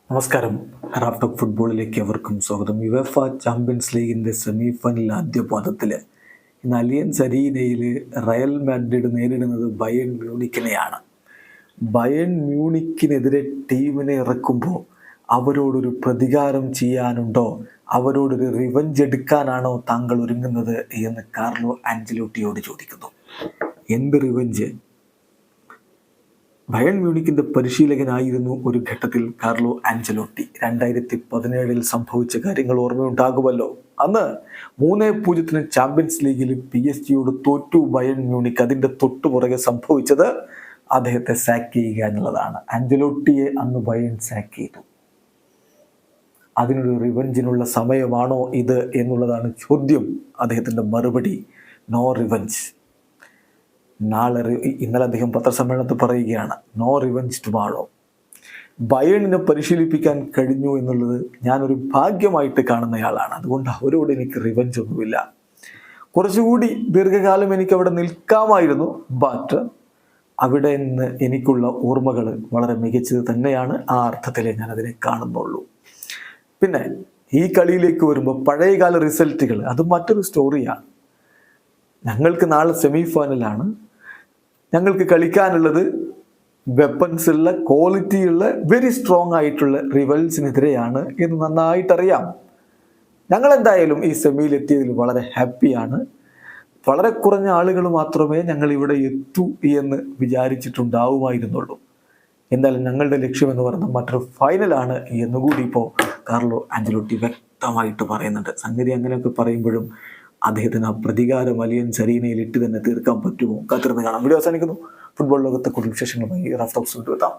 നമസ്കാരം. Raf talk ഫുട്ബോളിലേക്ക് അവർക്കും സ്വാഗതം. യുവേഫ ചാമ്പ്യൻസ് ലീഗിൻ്റെ സെമി ഫൈനൽ ആദ്യ പാദത്തിൽ ഇന്ന് അലിയൻസ് അരീനയിൽ റയൽ മാഡ്രിഡ് നേരിടുന്നത് ബയേൺ മ്യൂണിക്കിനെയാണ്. ബയേൺ മ്യൂണിക്കിനെതിരെ ടീമിനെ ഇറക്കുമ്പോൾ അവരോടൊരു പ്രതികാരം ചെയ്യാനുണ്ടോ, അവരോടൊരു റിവഞ്ച് എടുക്കാനാണോ താങ്കൾ ഒരുങ്ങുന്നത് എന്ന് കാർലോ ആഞ്ചലോട്ടിയോട് ചോദിക്കുന്നു. എന്ത് റിവഞ്ച്? ബയേൺ മ്യൂണിക്കിൻ്റെ പരിശീലകനായിരുന്നു ഒരു ഘട്ടത്തിൽ കാർലോ ആഞ്ചലോട്ടി. 2017 സംഭവിച്ച കാര്യങ്ങൾ ഓർമ്മയുണ്ടാകുമല്ലോ. അന്ന് 3-0 ചാമ്പ്യൻസ് ലീഗിൽ PSG തോറ്റു ബയേൺ മ്യൂണിക്ക്. അതിൻ്റെ തൊട്ടുപുറകെ സംഭവിച്ചത് അദ്ദേഹത്തെ സാക്ക് ചെയ്യുക എന്നുള്ളതാണ്. ആഞ്ചലോട്ടിയെ അന്ന് ബയേൺ സാക്ക് ചെയ്തു. അതിനൊരു റിവഞ്ചിനുള്ള സമയമാണോ ഇത് എന്നുള്ളതാണ് ചോദ്യം. അദ്ദേഹത്തിൻ്റെ മറുപടി നോ റിവഞ്ച്. ഇന്നലെ അദ്ദേഹം പത്രസമ്മേളനത്തിൽ പറയുകയാണ്, നോ റിവഞ്ച് ടുമാറോ. ബയേണിനെ പരിശീലിപ്പിക്കാൻ കഴിഞ്ഞു എന്നുള്ളത് ഞാനൊരു ഭാഗ്യമായിട്ട് കാണുന്നയാളാണ്. അതുകൊണ്ട് അവരോട് എനിക്ക് റിവഞ്ച് ഒന്നുമില്ല. കുറച്ചുകൂടി ദീർഘകാലം എനിക്ക് അവിടെ നിൽക്കാമായിരുന്നു. ബട്ട് അവിടെ നിന്ന് എനിക്കുള്ള ഓർമ്മകൾ വളരെ മികച്ചത് തന്നെയാണ്. ആ അർത്ഥത്തിലേ ഞാൻ അതിനെ കാണുന്നുള്ളൂ. പിന്നെ ഈ കളിയിലേക്ക് വരുമ്പോൾ പഴയകാല റിസൾട്ടുകൾ അത് മറ്റൊരു സ്റ്റോറിയാണ്. ഞങ്ങൾക്ക് നാളെ സെമി ഫൈനലാണ്. ഞങ്ങൾക്ക് കളിക്കാനുള്ളത് വെപ്പൺസ് ഉള്ള, ക്വാളിറ്റിയുള്ള, വെരി സ്ട്രോങ് ആയിട്ടുള്ള റിവൽസിനെതിരെയാണ് എന്ന് നന്നായിട്ടറിയാം. ഞങ്ങളെന്തായാലും ഈ സെമിയിലെത്തിയതിൽ വളരെ ഹാപ്പിയാണ്. വളരെ കുറഞ്ഞ ആളുകൾ മാത്രമേ ഞങ്ങൾ ഇവിടെ എത്തൂ എന്ന് വിചാരിച്ചിട്ടുണ്ടാവുമായിരുന്നുള്ളൂ. എന്തായാലും ഞങ്ങളുടെ ലക്ഷ്യമെന്ന് പറയുന്നത് മറ്റൊരു ഫൈനലാണ് എന്നുകൂടി ഇപ്പോൾ കാർലോ ആഞ്ചലോട്ടി വ്യക്തമായിട്ട് പറയുന്നുണ്ട്. സംഗതി അങ്ങനെയൊക്കെ പറയുമ്പോഴും അദ്ദേഹത്തിന് ആ പ്രതികാരം അലിയൻസ് അരീനയിൽ ഇട്ട് തന്നെ തീർക്കാൻ പറ്റുമോ? കാത്തിരുന്ന് കാണാം. വീഡിയോ അവസാനിക്കുന്നു. ഫുട്ബോൾ ലോകത്തെ കൂടുതൽ വിശേഷങ്ങളുമായി റാഫ് ടോക്സ് എത്താം.